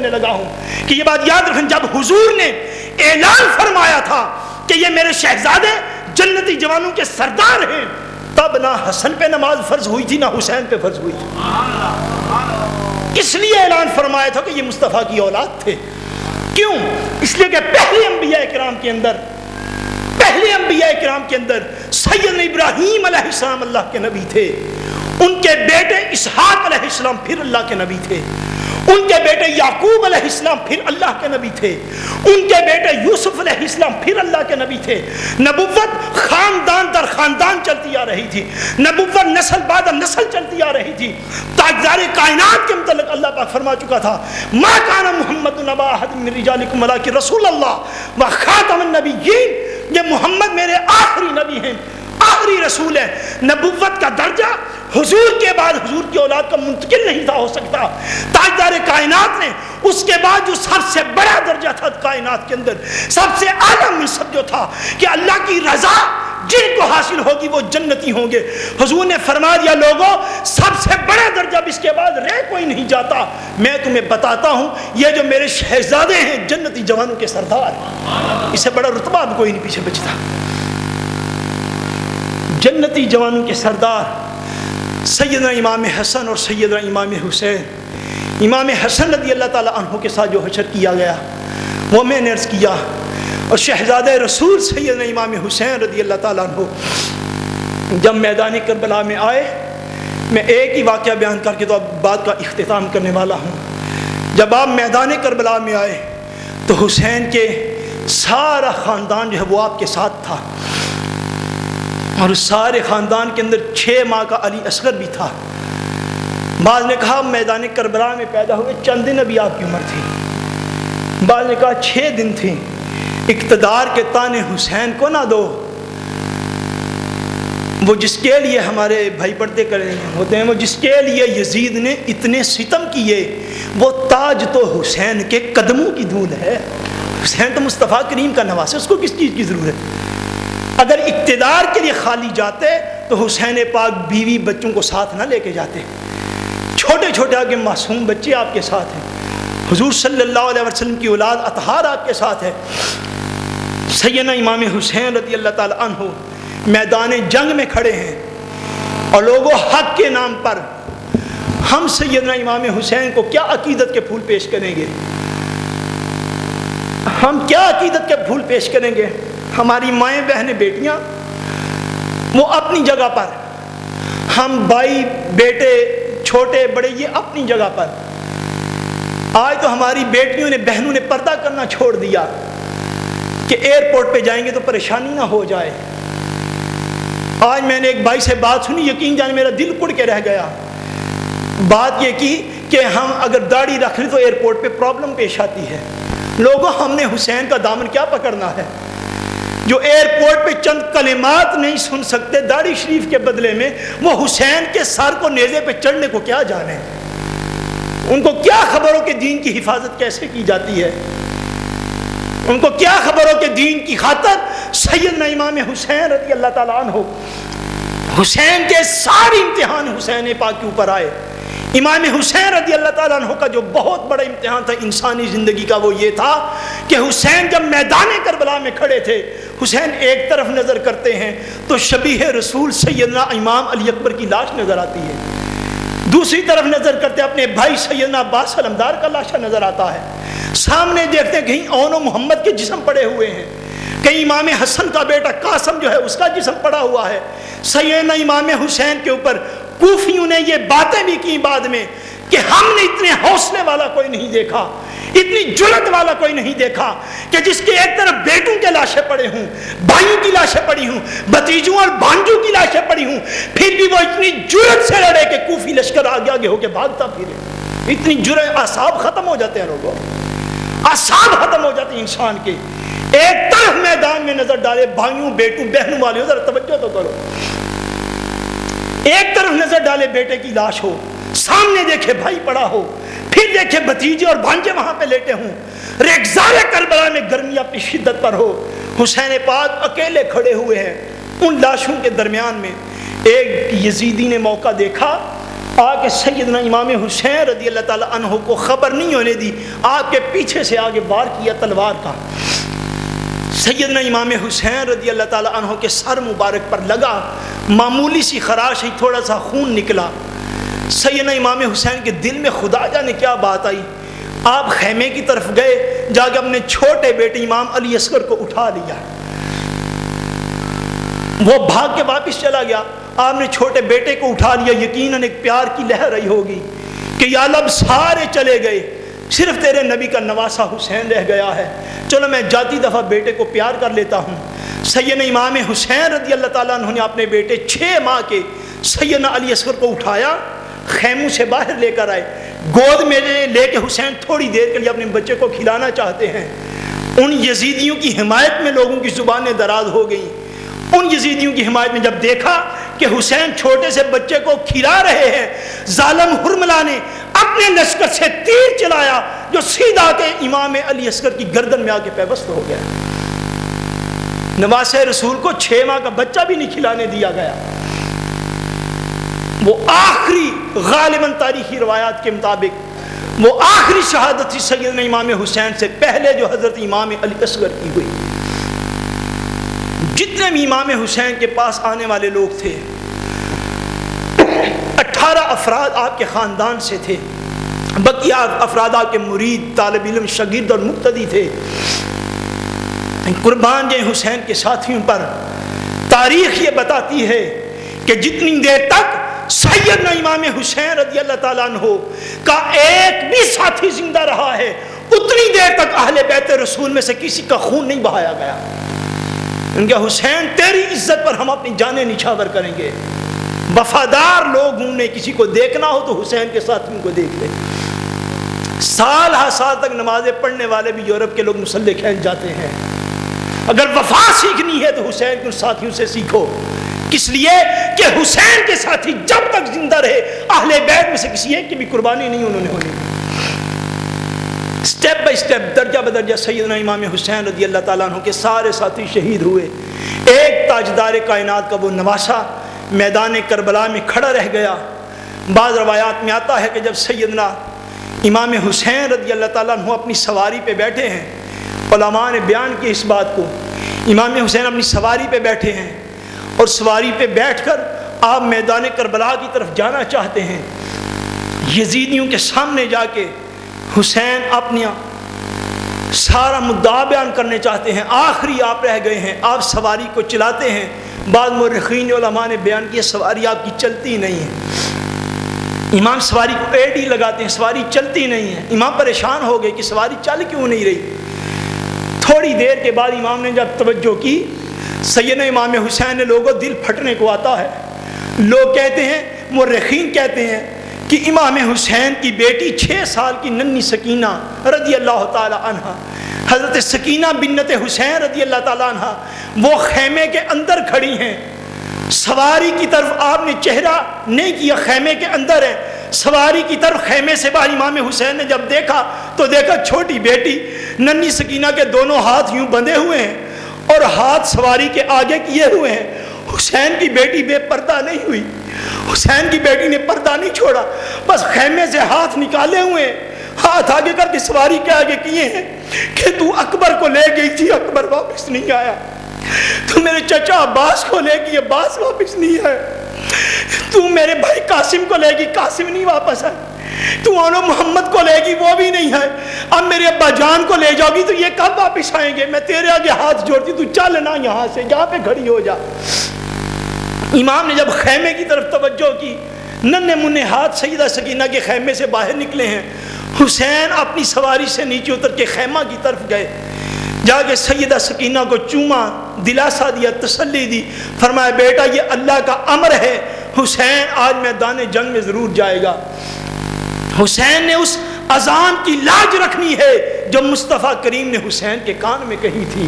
لگا ہوں کہ یہ بات یاد رکھیں، جب حضور نے اعلان فرمایا تھا کہ یہ میرے شہزادے جنتی جوانوں کے سردار ہیں، تب نہ حسن پہ نماز فرض ہوئی تھی نہ حسین پہ فرض ہوئی تھی۔ اس لیے اعلان فرمایا تھا کہ یہ مصطفیٰ کی اولاد تھے۔ کیوں؟ اس لیے کہ پہلے انبیاء کرام کے اندر سیدنا ابراہیم علیہ السلام اللہ کے نبی تھے، ان کے بیٹے اسحاق علیہ السلام پھر اللہ کے نبی تھے، ان کے بیٹے یعقوب علیہ السلام پھر اللہ کے نبی تھے، ان کے بیٹے یوسف علیہ السلام پھر اللہ کے نبی تھے۔ نبوت خاندان در خاندان چلتی آ رہی تھی، نبوت نسل بعد نسل چلتی آ رہی تھی۔ تاجدار کائنات کے متعلق اللہ پاک فرما چکا تھا، ما کان محمد نبا احد من رجالکم ولکن رسول اللہ و خاتم النبیین، یہ محمد میرے آخری نبی ہیں، آخری رسول ہے۔ نبوت کا درجہ حضور کے بعد حضور کی اولاد کا منتقل نہیں تھا ہو سکتا۔ تاجدار کائنات نے اس کے بعد جو سب سے بڑا درجہ تھا کائنات کے اندر، سب سے اعلیٰ منصب جو تھا کہ اللہ کی رضا جن کو حاصل ہوگی وہ جنتی ہوں گے، حضور نے فرما دیا لوگوں سب سے بڑا درجہ اب اس کے بعد رہ کوئی نہیں جاتا، میں تمہیں بتاتا ہوں یہ جو میرے شہزادے ہیں جنتی جوانوں کے سردار، اس سے بڑا رتبہ اب کوئی نہیں پیچھے بچتا۔ جنتی جوانوں کے سردار سیدنا امام حسن اور سیدنا امام حسین۔ امام حسن رضی اللہ تعالیٰ عنہ کے ساتھ جو حشر کیا گیا وہ میں نے عرض کیا، اور شہزادہ رسول سیدنا امام حسین رضی اللہ تعالیٰ عنہ جب میدان کربلا میں آئے، میں ایک ہی واقعہ بیان کر کے تو اب بات کا اختتام کرنے والا ہوں۔ جب آپ میدان کربلا میں آئے تو حسین کے سارا خاندان جو ہے وہ آپ کے ساتھ تھا، اور اس سارے خاندان کے اندر 6 ماہ کا علی اصغر بھی تھا۔ بعض نے کہا میدان کربلا میں پیدا ہوئے چند دن ابھی آپ کی عمر تھی، بعض نے کہا 6 دن تھی۔ اقتدار کے تانے حسین کو نہ دو، وہ جس کے لیے ہمارے بھائی پردے کرے ہوتے ہیں، وہ جس کے لیے یزید نے اتنے ستم کیے، وہ تاج تو حسین کے قدموں کی دھول ہے۔ حسین تو مصطفیٰ کریم کا نواز ہے، اس کو کس چیز کی ضرورت؟ اگر اقتدار کے لیے خالی جاتے تو حسین پاک بیوی بچوں کو ساتھ نہ لے کے جاتے، چھوٹے چھوٹے آگے معصوم بچے آپ کے ساتھ ہیں، حضور صلی اللہ علیہ وسلم کی اولاد اطہار آپ کے ساتھ ہے۔ سیدنا امام حسین رضی اللہ تعالیٰ عنہ میدان جنگ میں کھڑے ہیں، اور لوگوں حق کے نام پر ہم سیدنا امام حسین کو کیا عقیدت کے پھول پیش کریں گے؟ ہم کیا عقیدت کے پھول پیش کریں گے؟ ہماری مائیں بہنیں بیٹیاں وہ اپنی جگہ پر، ہم بھائی بیٹے چھوٹے بڑے یہ اپنی جگہ پر۔ آج تو ہماری بیٹیوں نے بہنوں نے پردہ کرنا چھوڑ دیا کہ ایئرپورٹ پہ جائیں گے تو پریشانی نہ ہو جائے۔ آج میں نے ایک بھائی سے بات سنی، یقین جانے میرا دل کڑ کے رہ گیا۔ بات یہ کی کہ ہم اگر داڑھی رکھ لیں تو ایئرپورٹ پہ پرابلم پیش آتی ہے۔ لوگوں ہم نے حسین کا دامن کیا پکڑنا ہے؟ جو ایئرپورٹ پہ چند کلمات نہیں سن سکتے داڑھی شریف کے بدلے میں، وہ حسین کے سر کو نیزے پہ چڑھنے کو کیا جانے؟ ان کو کیا خبر ہو کہ دین کی حفاظت کیسے کی جاتی ہے؟ ان کو کیا خبر ہو کہ دین کی خاطر سیدنا امام حسین رضی اللہ تعالیٰ عنہ، حسین کے سارے امتحان حسین پاک کے اوپر آئے۔ امام حسین رضی اللہ تعالیٰ عنہ کا جو بہت بڑا امتحان تھا انسانی زندگی کا وہ یہ تھا کہ حسین جب میدان کربلا میں کھڑے تھے، حسین ایک طرف نظر کرتے ہیں تو شبیہ رسول سیدنا امام علی اکبر کی لاش نظر آتی ہے، دوسری طرف نظر کرتے اپنے بھائی سیدنا عباس علمدار کا لاشا نظر آتا ہے، سامنے دیکھتے ہیں کہیں اون و محمد کے جسم پڑے ہوئے ہیں، کہیں امام حسن کا بیٹا قاسم جو ہے اس کا جسم پڑا ہوا ہے۔ سیدنا امام حسین کے اوپر کوفیوں نے یہ باتیں بھی کی بعد میں کہ ہم نے اتنے حوصلے والا کوئی نہیں دیکھا، اتنی جرت والا کوئی نہیں دیکھا کہ جس کے ایک طرف بیٹوں کے لاشیں پڑے ہوں، بھائیوں کی لاشیں پڑی ہوں، بھتیجوں اور بھانجوں کی لاشیں پڑی ہوں، پھر بھی وہ اتنی جرت سے لڑے کہ کوفی لشکر آگے آگے ہو کے بھاگتا پھرے۔ اتنی جرت، اعصاب ختم ہو جاتے ہیں لوگوں، اعصاب ختم ہو جاتے ہیں انسان کے۔ ایک طرف میدان میں نظر ڈالے بھائیوں بیٹوں بہنوں والے، ذرا توجہ تو کرو، ایک طرف نظر ڈالے بیٹے کی لاش ہو، سامنے دیکھے بھائی پڑا ہو، پھر دیکھے بھتیجے اور بھانجے وہاں پہ لیٹے ہوں، ریگزار کربلا میں گرمی اپنی شدت پر ہو، حسین پاک اکیلے کھڑے ہوئے ہیں۔ ان لاشوں کے درمیان میں ایک یزیدی نے موقع دیکھا آ کے سیدنا امام حسین رضی اللہ تعالیٰ عنہ کو خبر نہیں ہونے دی، آپ کے پیچھے سے آگے وار کیا تلوار کا۔ سیدنا امام حسین رضی اللہ تعالیٰ عنہ کے سر مبارک پر لگا، معمولی سی خراش ہی، تھوڑا سا خون نکلا۔ سیدنا امام حسین کے دل میں خدا جانے کیا بات آئی، آپ خیمے کی طرف گئے، جا کے اپنے چھوٹے بیٹے امام علی اصغر کو اٹھا لیا۔ وہ بھاگ کے واپس چلا گیا، آپ نے چھوٹے بیٹے کو اٹھا لیا۔ یقیناً ایک پیار کی لہر رہی ہوگی کہ یا اللہ سارے چلے گئے، صرف تیرے نبی کا نواسہ حسین رہ گیا ہے، چلو میں جاتی دفعہ بیٹے کو پیار کر لیتا ہوں۔ سیدنا امام حسین رضی اللہ تعالیٰ عنہ نے اپنے بیٹے 6 ماہ کے سیدنا علی اصغر کو اٹھایا، خیموں سے باہر لے کر آئے، گود میں لے کے حسین تھوڑی دیر کے لیے اپنے بچے کو کھلانا چاہتے ہیں۔ ان یزیدیوں کی حمایت میں لوگوں کی زبانیں دراز ہو گئیں۔ ان یزیدیوں کی حمایت میں جب دیکھا کہ حسین چھوٹے سے بچے کو کھلا رہے ہیں، ظالم حرملہ نے اپنے لشکر سے تیر چلایا جو سیدھا کے امام علی اصغر کی گردن میں آ کے پیوست ہو گیا۔ نواسہ رسول کو 6 ماہ کا بچہ بھی نہیں کھلانے دیا گیا۔ وہ آخری، غالباً تاریخی روایات کے مطابق وہ آخری شہادت تھی سیدنا امام حسین سے پہلے جو حضرت امام علی اصغر کی ہوئی۔ جتنے بھی امام حسین کے پاس آنے والے لوگ تھے، 18 افراد آپ کے خاندان سے تھے، بقیہ افراد آپ کے مرید، طالب علم، شاگرد اور مقتدی تھے۔ قربان جائیں حسین کے ساتھیوں پر۔ تاریخ یہ بتاتی ہے کہ جتنی دیر تک سیدنا امام حسین رضی اللہ تعالیٰ عنہ کا ایک بھی ساتھی زندہ رہا ہے، اتنی دیر تک اہل بیت رسول میں سے کسی کا خون نہیں بہایا گیا۔ ان کا حسین تیری عزت پر ہم اپنی جانیں نچھاور کریں گے۔ وفادار لوگوں نے کسی کو دیکھنا ہو تو حسین کے ساتھیوں کو دیکھ لے۔ سال ہر سال تک نمازیں پڑھنے والے بھی یورپ کے لوگ مسلح کھیل جاتے ہیں۔ اگر وفا سیکھنی ہے تو حسین کے ساتھیوں سے سیکھو، کس لیے کہ حسین کے ساتھی جب تک زندہ رہے اہل بیت میں سے کسی ایک کی بھی قربانی نہیں انہوں نے ہونی۔ سٹیپ بائی سٹیپ، درجہ بدرجہ سیدنا امام حسین رضی اللہ تعالیٰ عنہ کے سارے ساتھی شہید ہوئے۔ ایک تاجدار کائنات کا وہ نواسہ میدان کربلا میں کھڑا رہ گیا۔ بعض روایات میں آتا ہے کہ جب سیدنا امام حسین رضی اللہ تعالیٰ عنہ اپنی سواری پہ بیٹھے ہیں، علماء نے بیان کی اس بات کو، امام حسین اپنی سواری پہ بیٹھے ہیں اور سواری پہ بیٹھ کر آپ میدان کربلا کی طرف جانا چاہتے ہیں۔ یزیدیوں کے سامنے جا کے حسین اپنا سارا مدعا بیان کرنے چاہتے ہیں، آخری آپ رہ گئے ہیں، آپ سواری کو چلاتے ہیں۔ بعض مورخین علماء نے بیان کیا سواری آپ کی چلتی نہیں ہے۔ امام سواری کو ایڈی لگاتے ہیں، سواری چلتی نہیں ہے۔ امام پریشان ہو گئے کہ سواری چل کیوں نہیں رہی۔ تھوڑی دیر کے بعد امام نے جب توجہ کی، سیدنا امام حسین نے لوگوں دل پھٹنے کو آتا ہے۔ لوگ کہتے ہیں، مورخین کہتے ہیں کہ امام حسین کی بیٹی 6 سال کی ننھی سکینہ رضی اللہ تعالی عنہ، حضرت سکینہ بنت حسین رضی اللہ تعالیٰ عنہ، وہ خیمے کے اندر کھڑی ہیں۔ سواری کی طرف آپ نے چہرہ نہیں کیا، خیمے کے اندر ہے، سواری کی طرف خیمے سے باہر امام حسین نے جب دیکھا تو دیکھا چھوٹی بیٹی ننھی سکینہ کے دونوں ہاتھ یوں بندھے ہوئے ہیں اور ہاتھ سواری کے آگے کیے ہوئے ہیں۔ حسین کی بیٹی بے پردہ نہیں ہوئی، حسین کی بیٹی نے پردہ نہیں چھوڑا، بس خیمے سے ہاتھ نکالے ہوئے ہیں، ہاتھ آگے کر کے سواری کے آگے کیے ہیں کہ تو اکبر کو لے گئی تھی، اکبر واپس نہیں آیا، تو میرے چچا عباس کو لے گئی، عباس واپس نہیں ہے، تو میرے بھائی قاسم کو لے گی، قاسم نہیں واپس ہے، تو آنو محمد کو لے گی، وہ بھی نہیں ہے، اب میرے ابا جان کو لے جاؤ گی تو یہ کب واپس آئیں گے؟ میں تیرے آگے ہاتھ جوڑتی، تو چل نہ یہاں سے، یہاں پہ کھڑی ہو جا۔ امام نے جب خیمے کی طرف توجہ کی، ننھے منھے ہاتھ سیدہ سکینہ کے خیمے سے باہر نکلے ہیں۔ حسین اپنی سواری سے نیچے اتر کے خیمہ کی طرف گئے، جا کے سیدہ سکینہ کو چوما، دلاسا دیا، تسلی دی، فرمایا بیٹا یہ اللہ کا امر ہے، حسین آج میدان جنگ میں ضرور جائے گا۔ حسین نے اس اذان کی لاج رکھنی ہے جو مصطفیٰ کریم نے حسین کے کان میں کہی تھی۔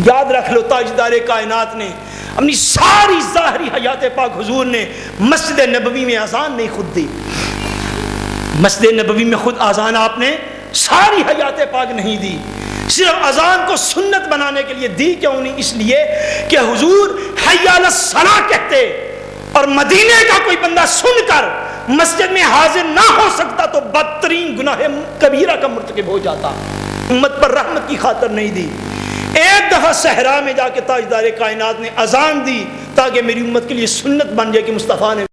یاد رکھ لو، تاجدار کائنات نے اپنی ساری ظاہری حیات پاک حضور نے مسجد نبوی میں اذان نہیں خود دی، مسجد نبوی میں خود اذان آپ نے ساری حیات پاک نہیں دی، صرف اذان کو سنت بنانے کے لیے دی۔ کیوں نہیں؟ اس لیے کہ حضور حی علی الصلاۃ کہتے اور مدینے کا کوئی بندہ سن کر مسجد میں حاضر نہ ہو سکتا تو بدترین گناہ کبیرہ کا مرتکب ہو جاتا. امت پر رحمت کی خاطر نہیں دی. ایک دفعہ صحرا میں جا کے تاجدار کائنات نے اذان دی تاکہ میری امت کے لیے سنت بن جائے کہ مصطفیٰ نے